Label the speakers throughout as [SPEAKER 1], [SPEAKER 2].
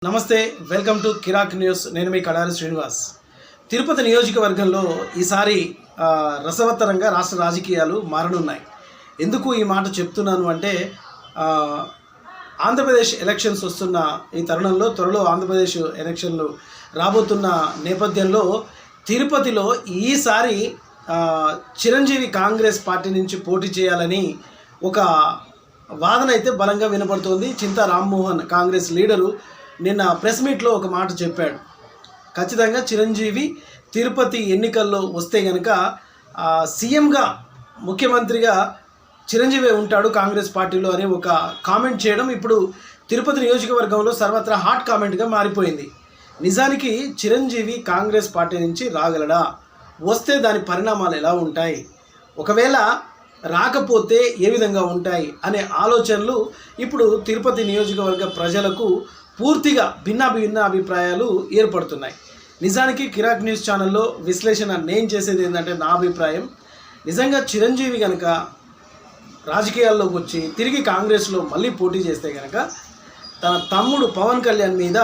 [SPEAKER 1] నమస్తే, welcome to Kirik news. నేను మీ కడారి శ్రీనివాస్. తిరుపతి నియోజకవర్గంలో ఈసారి రసవత్తరంగా రాష్ట్ర రాజకీయాలు మారనున్నాయి. ఎందుకు ఈ మాట చెప్తున్నాను అంటే ఆంధ్రప్రదేశ్ ఎలక్షన్స్ వస్తున్న ఈ తరుణంలో త్వరలో ఆంధ్రప్రదేశ్ ఎలక్షన్లు రాబోతున్న నేపథ్యంలో తిరుపతిలో ఈసారి చిరంజీవి కాంగ్రెస్ పార్టీ నుంచి పోటీ చేయాలని ఒక వాదన అయితే బలంగా వినపడుతోంది. చింతా రామ్మోహన్ కాంగ్రెస్ లీడరు నిన్న ప్రెస్ మీట్లో ఒక మాట చెప్పాడు. ఖచ్చితంగా చిరంజీవి తిరుపతి ఎన్నికల్లో వస్తే కనుక సీఎంగా ముఖ్యమంత్రిగా చిరంజీవి ఉంటాడు కాంగ్రెస్ పార్టీలో అని ఒక కామెంట్ చేయడం ఇప్పుడు తిరుపతి నియోజకవర్గంలో సర్వత్రా హాట్ కామెంట్గా మారిపోయింది. నిజానికి చిరంజీవి కాంగ్రెస్ పార్టీ నుంచి రాగలడా, వస్తే దాని పరిణామాలు ఎలా ఉంటాయి, ఒకవేళ రాకపోతే ఏ విధంగా ఉంటాయి అనే ఆలోచనలు ఇప్పుడు తిరుపతి నియోజకవర్గ ప్రజలకు పూర్తిగా భిన్న అభిప్రాయాలు ఏర్పడుతున్నాయి. నిజానికి కిరాక్ న్యూస్ ఛానల్లో విశ్లేషణ నేను చేసేది ఏంటంటే, నా అభిప్రాయం నిజంగా చిరంజీవి కనుక రాజకీయాల్లోకి వచ్చి తిరిగి కాంగ్రెస్లో మళ్ళీ పోటీ చేస్తే కనుక తన తమ్ముడు పవన్ కళ్యాణ్ మీద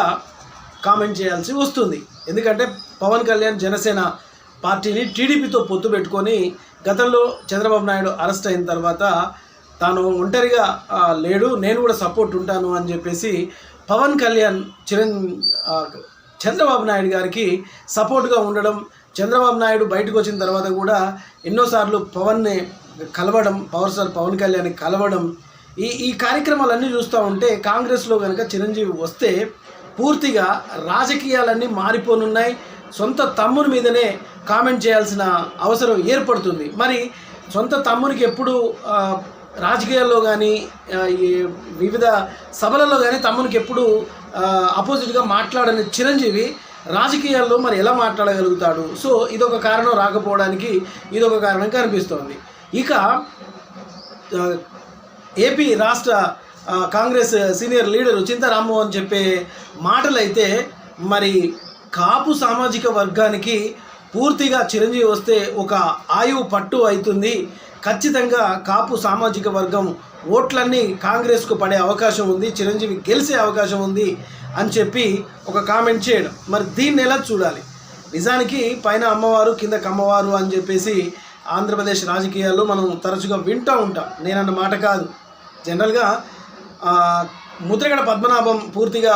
[SPEAKER 1] కామెంట్ చేయాల్సి వస్తుంది. ఎందుకంటే పవన్ కళ్యాణ్ జనసేన పార్టీని టీడీపీతో పొత్తు పెట్టుకొని గతంలో చంద్రబాబు నాయుడు అరెస్ట్ అయిన తర్వాత తాను ఒంటరిగా లేడు, నేను కూడా సపోర్ట్ ఉంటాను అని చెప్పేసి పవన్ కళ్యాణ్ చంద్రబాబు నాయుడు గారికి సపోర్ట్గా ఉండడం, చంద్రబాబు నాయుడు బయటకు వచ్చిన తర్వాత కూడా ఎన్నోసార్లు పవన్ని కలవడం, పవర్ స్టార్ పవన్ కళ్యాణ్ని కలవడం, ఈ కార్యక్రమాలన్నీ చూస్తూ ఉంటే కాంగ్రెస్లో కనుక చిరంజీవి వస్తే పూర్తిగా రాజకీయాలన్నీ మారిపోనున్నాయి. సొంత తమ్ముని మీదనే కామెంట్ చేయాల్సిన అవసరం ఏర్పడుతుంది. మరి సొంత తమ్మునికి ఎప్పుడు రాజకీయాల్లో కానీ వివిధ సభలలో కానీ తమ్మునికి ఎప్పుడు అపోజిట్గా మాట్లాడని చిరంజీవి రాజకీయాల్లో మరి ఎలా మాట్లాడగలుగుతాడు? సో ఇదొక కారణం, రాకపోవడానికి ఇదొక కారణం కనిపిస్తోంది. ఇక ఏపీ రాష్ట్ర కాంగ్రెస్ సీనియర్ లీడరు చింతా రామ్మోహన్ చెప్పే మాటలైతే మరి కాపు సామాజిక వర్గానికి పూర్తిగా చిరంజీవి వస్తే ఒక ఆయువు పట్టు అవుతుంది, ఖచ్చితంగా కాపు సామాజిక వర్గం ఓట్లన్నీ కాంగ్రెస్కు పడే అవకాశం ఉంది, చిరంజీవి గెలిచే అవకాశం ఉంది అని చెప్పి ఒక కామెంట్ చేయడం. మరి దీన్ని ఎలా చూడాలి? నిజానికి పైన అమ్మవారు కింద కమ్మవారు అని చెప్పేసి ఆంధ్రప్రదేశ్ రాజకీయాల్లో మనం తరచుగా వింటూ ఉంటాం. నేనన్న మాట కాదు. జనరల్గా ముద్రగడ పద్మనాభం పూర్తిగా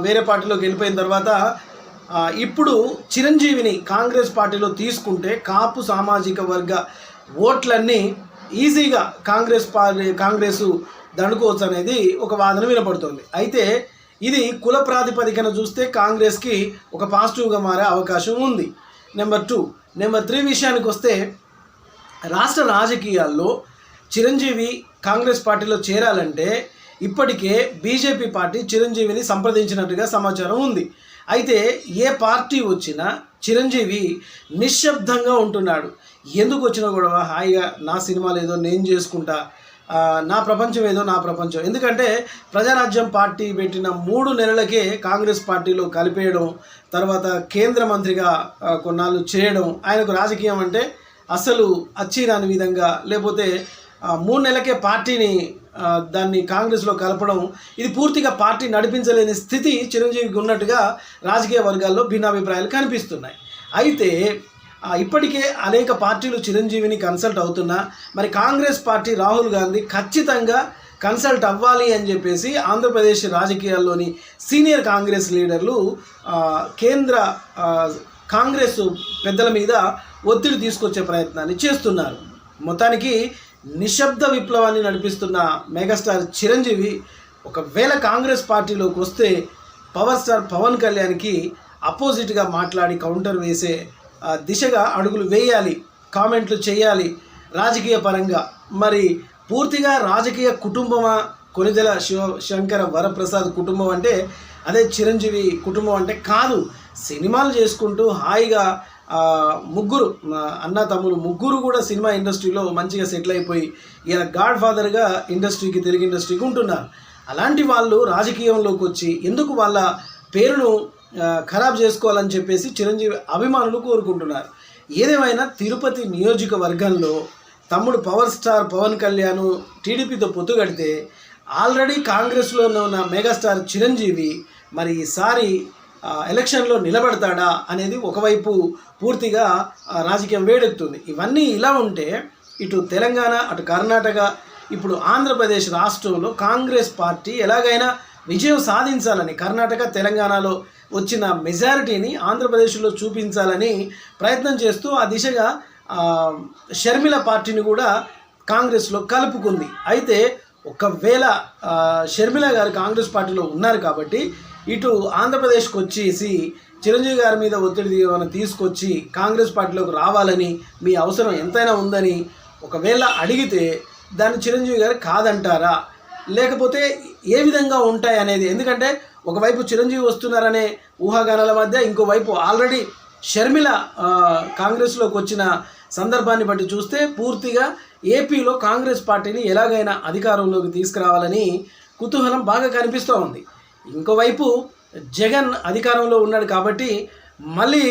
[SPEAKER 1] వేరే పార్టీలోకి వెళ్ళిపోయిన తర్వాత ఇప్పుడు చిరంజీవిని కాంగ్రెస్ పార్టీలో తీసుకుంటే కాపు సామాజిక వర్గ ఓట్లన్నీ ఈజీగా కాంగ్రెస్ దండుకోవచ్చు అనేది ఒక వాదన వినపడుతుంది. అయితే ఇది కుల ప్రాతిపదికన చూస్తే కాంగ్రెస్కి ఒక పాజిటివ్గా మారే అవకాశం ఉంది. నెంబర్ 2. నెంబర్ 3 విషయానికి వస్తే రాష్ట్ర రాజకీయాల్లో చిరంజీవి కాంగ్రెస్ పార్టీలో చేరాలంటే ఇప్పటికే బీజేపీ పార్టీ చిరంజీవిని సంప్రదించినట్టుగా సమాచారం ఉంది. అయితే ఏ పార్టీ వచ్చినా చిరంజీవి నిశ్శబ్దంగా ఉంటున్నాడు. ఎందుకు వచ్చినా గొడవ, హాయిగా నా సినిమాలు ఏదో నేను చేసుకుంటా, నా ప్రపంచం ఏదో నా ప్రపంచం. ఎందుకంటే ప్రజారాజ్యం పార్టీ పెట్టిన 3 నెలలకే కాంగ్రెస్ పార్టీలో కలిపేయడం, తర్వాత కేంద్ర మంత్రిగా కొన్నాళ్ళు చేయడం, ఆయనకు రాజకీయం అంటే అసలు అచ్చిరాని విధంగా, లేకపోతే 3 నెలలకే పార్టీని దాన్ని కాంగ్రెస్లో కలపడం, ఇది పూర్తిగా పార్టీ నడిపించలేని స్థితి చిరంజీవికి ఉన్నట్టుగా రాజకీయ వర్గాల్లో భిన్నాభిప్రాయాలు కనిపిస్తున్నాయి. అయితే ఇప్పటికే అనేక పార్టీలు చిరంజీవిని కన్సల్ట్ అవుతున్నా మరి కాంగ్రెస్ పార్టీ రాహుల్ గాంధీ ఖచ్చితంగా కన్సల్ట్ అవ్వాలి అని చెప్పేసి ఆంధ్రప్రదేశ్ రాజకీయాల్లోని సీనియర్ కాంగ్రెస్ లీడర్లు కేంద్ర కాంగ్రెస్ పెద్దల మీద ఒత్తిడి తీసుకొచ్చే ప్రయత్నాన్ని చేస్తున్నారు. మొత్తానికి నిశ్శబ్ద విప్లవాన్ని నడిపిస్తున్న మెగాస్టార్ చిరంజీవి ఒకవేళ కాంగ్రెస్ పార్టీలోకి వస్తే పవర్ స్టార్ పవన్ కళ్యాణ్కి అపోజిట్గా మాట్లాడి కౌంటర్ వేసే దిశగా అడుగులు వేయాలి, కామెంట్లు చేయాలి రాజకీయ పరంగా. మరి పూర్తిగా రాజకీయ కుటుంబమా కొనిదెల శంకర వరప్రసాద్ కుటుంబం అంటే అదే చిరంజీవి కుటుంబం అంటే కాదు. సినిమాలు చేసుకుంటూ హాయిగా ముగ్గురు అన్న తమ్ములు ముగ్గురు కూడా సినిమా ఇండస్ట్రీలో మంచిగా సెటిల్ అయిపోయి ఈయన గాడ్ ఫాదర్గా ఇండస్ట్రీకి, తెలుగు ఇండస్ట్రీకి ఉంటున్నారు. అలాంటి వాళ్ళు రాజకీయంలోకి వచ్చి ఎందుకు వాళ్ళ పేరును ఖరాబ్ చేసుకోవాలని చెప్పేసి చిరంజీవి అభిమానులు కోరుకుంటున్నారు. ఏదేమైనా తిరుపతి నియోజకవర్గంలో తమ్ముడు పవర్ స్టార్ పవన్ కళ్యాణ్ టీడీపీతో పొత్తు కడితే ఆల్రెడీ కాంగ్రెస్లో ఉన్న మెగాస్టార్ చిరంజీవి మరి ఈసారి ఎలక్షన్లో నిలబడతాడా అనేది ఒకవైపు పూర్తిగా రాజకీయం వేడెక్కుతుంది. ఇవన్నీ ఇలా ఉంటే ఇటు తెలంగాణ, అటు కర్ణాటక, ఇప్పుడు ఆంధ్రప్రదేశ్ రాష్ట్రంలో కాంగ్రెస్ పార్టీ ఎలాగైనా విజయం సాధించాలని, కర్ణాటక తెలంగాణలో వచ్చిన మెజారిటీని ఆంధ్రప్రదేశ్లో చూపించాలని ప్రయత్నం చేస్తూ ఆ దిశగా షర్మిల పార్టీని కూడా కాంగ్రెస్లో కలుపుకుంది. అయితే ఒకవేళ షర్మిల గారు కాంగ్రెస్ పార్టీలో ఉన్నారు కాబట్టి ఇటు ఆంధ్రప్రదేశ్కి వచ్చేసి చిరంజీవి గారి మీద ఒత్తిడి తీసుకొచ్చి కాంగ్రెస్ పార్టీలోకి రావాలని, మీ అవసరం ఎంతైనా ఉందని ఒకవేళ అడిగితే దాన్ని చిరంజీవి గారు కాదంటారా, లేకపోతే ఏ విధంగా ఉంటాయి అనేది? ఎందుకంటే ఒకవైపు చిరంజీవి వస్తున్నారనే ఊహాగానాల మధ్య ఇంకోవైపు ఆల్రెడీ షర్మిల కాంగ్రెస్లోకి వచ్చిన సందర్భాన్ని బట్టి చూస్తే పూర్తిగా ఏపీలో కాంగ్రెస్ పార్టీని ఎలాగైనా అధికారంలోకి తీసుకురావాలని కుతూహలం బాగా కనిపిస్తూ ఉంది. ఇంకోవైపు జగన్ అధికారంలో ఉన్నాడు కాబట్టి మళ్ళీ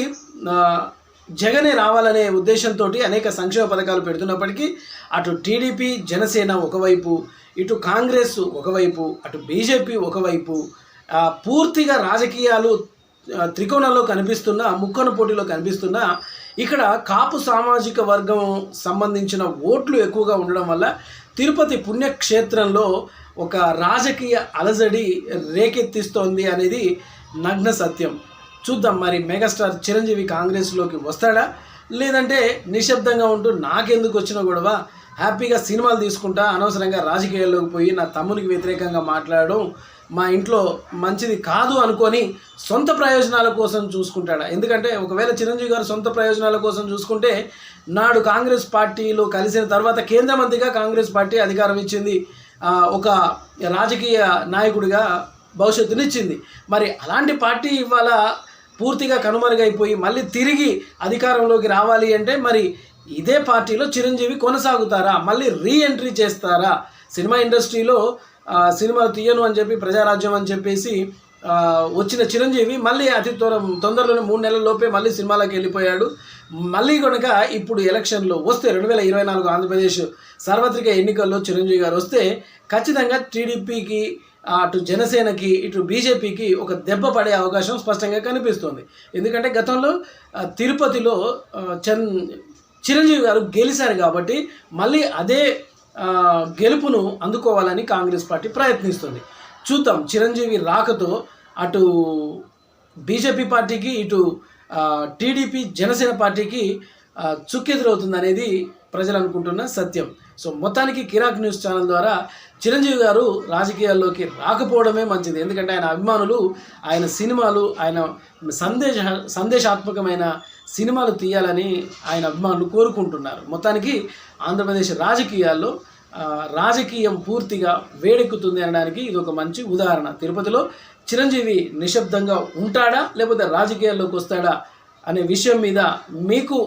[SPEAKER 1] జగనే రావాలనే ఉద్దేశంతో అనేక సంక్షేమ పథకాలు పెడుతున్నప్పటికీ అటు టీడీపీ జనసేన ఒకవైపు, ఇటు కాంగ్రెస్ ఒకవైపు, అటు బీజేపీ ఒకవైపు పూర్తిగా రాజకీయాలు త్రికోణంలో కనిపిస్తున్న, ముక్కన పోటీలో కనిపిస్తున్న ఇక్కడ కాపు సామాజిక వర్గం సంబంధించిన ఓట్లు ఎక్కువగా ఉండడం వల్ల తిరుపతి పుణ్యక్షేత్రంలో ఒక రాజకీయ అలజడి రేకెత్తిస్తోంది అనేది నగ్న సత్యం. చూద్దాం మరి మెగాస్టార్ చిరంజీవి కాంగ్రెస్లోకి వస్తాడా, లేదంటే నిశ్శబ్దంగా ఉంటూ నాకెందుకు వచ్చిన గొడవ, హ్యాపీగా సినిమాలు తీసుకుంటా, అనవసరంగా రాజకీయాల్లోకి పోయి నా తమ్మునికి వ్యతిరేకంగా మాట్లాడడం మా ఇంట్లో మంచిది కాదు అనుకొని సొంత ప్రయోజనాల కోసం చూసుకుంటాడా? ఎందుకంటే ఒకవేళ చిరంజీవి గారు సొంత ప్రయోజనాల కోసం చూసుకుంటే నాడు కాంగ్రెస్ పార్టీలో కలిసిన తర్వాత కేంద్ర మంత్రిగా కాంగ్రెస్ పార్టీ అధికారం ఇచ్చింది, ఒక రాజకీయ నాయకుడిగా భవిష్యత్తునిచ్చింది. మరి అలాంటి పార్టీ ఇవాళ పూర్తిగా కనుమరుగైపోయి మళ్ళీ తిరిగి అధికారంలోకి రావాలి అంటే మరి ఇదే పార్టీలో చిరంజీవి కొనసాగుతారా, మళ్ళీ రీఎంట్రీ చేస్తారా? సినిమా ఇండస్ట్రీలో సినిమా తీయను అని చెప్పి ప్రజారాజ్యం అని చెప్పేసి వచ్చిన చిరంజీవి మళ్ళీ అతి తొందరలోనే 3 నెలల లోపే మళ్ళీ సినిమాలకు వెళ్ళిపోయాడు. మళ్ళీ కనుక ఇప్పుడు ఎలక్షన్లో వస్తే 2024 ఆంధ్రప్రదేశ్ సార్వత్రిక ఎన్నికల్లో చిరంజీవి గారు వస్తే ఖచ్చితంగా టీడీపీకి, అటు జనసేనకి, ఇటు బీజేపీకి ఒక దెబ్బ పడే అవకాశం స్పష్టంగా కనిపిస్తుంది. ఎందుకంటే గతంలో తిరుపతిలో చిరంజీవి గారు గెలిచారు కాబట్టి మళ్ళీ అదే గెలుపును అందుకోవాలని కాంగ్రెస్ పార్టీ ప్రయత్నిస్తుంది. చూద్దాం చిరంజీవి రాకతో అటు బీజేపీ పార్టీకి, ఇటు టీడీపీ జనసేన పార్టీకి చుక్కెదురవుతుంది అనేది ప్రజలు అనుకుంటున్న సత్యం. సో మొత్తానికి కిరాక్ న్యూస్ ఛానల్ ద్వారా చిరంజీవి గారు రాజకీయాల్లోకి రాకపోవడమే మంచిది. ఎందుకంటే ఆయన అభిమానులు ఆయన సినిమాలు, ఆయన సందేశాత్మకమైన సినిమాలు తీయాలని ఆయన అభిమానులు కోరుకుంటున్నారు. మొత్తానికి ఆంధ్రప్రదేశ్ రాజకీయాల్లో రాజకీయం పూర్తిగా వేడెక్కుతుంది అనడానికి ఇది ఒక మంచి ఉదాహరణ. తిరుపతిలో చిరంజీవి నిశ్శబ్దంగా ఉంటాడా, లేకపోతే రాజకీయాల్లోకి వస్తాడా అనే విషయం మీద మీకు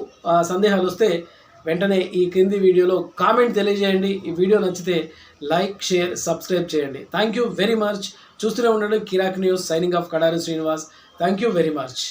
[SPEAKER 1] సందేహాలు వస్తే వెంటనే ఈ క్రింది వీడియోలో కామెంట్ తెలియజేయండి. ఈ వీడియో నచ్చితే లైక్, షేర్, సబ్స్క్రైబ్ చేయండి. Thank you very much. చూస్తూనే ఉండండి Kirak news. Signing off Kadari Srinivas. Thank you very much.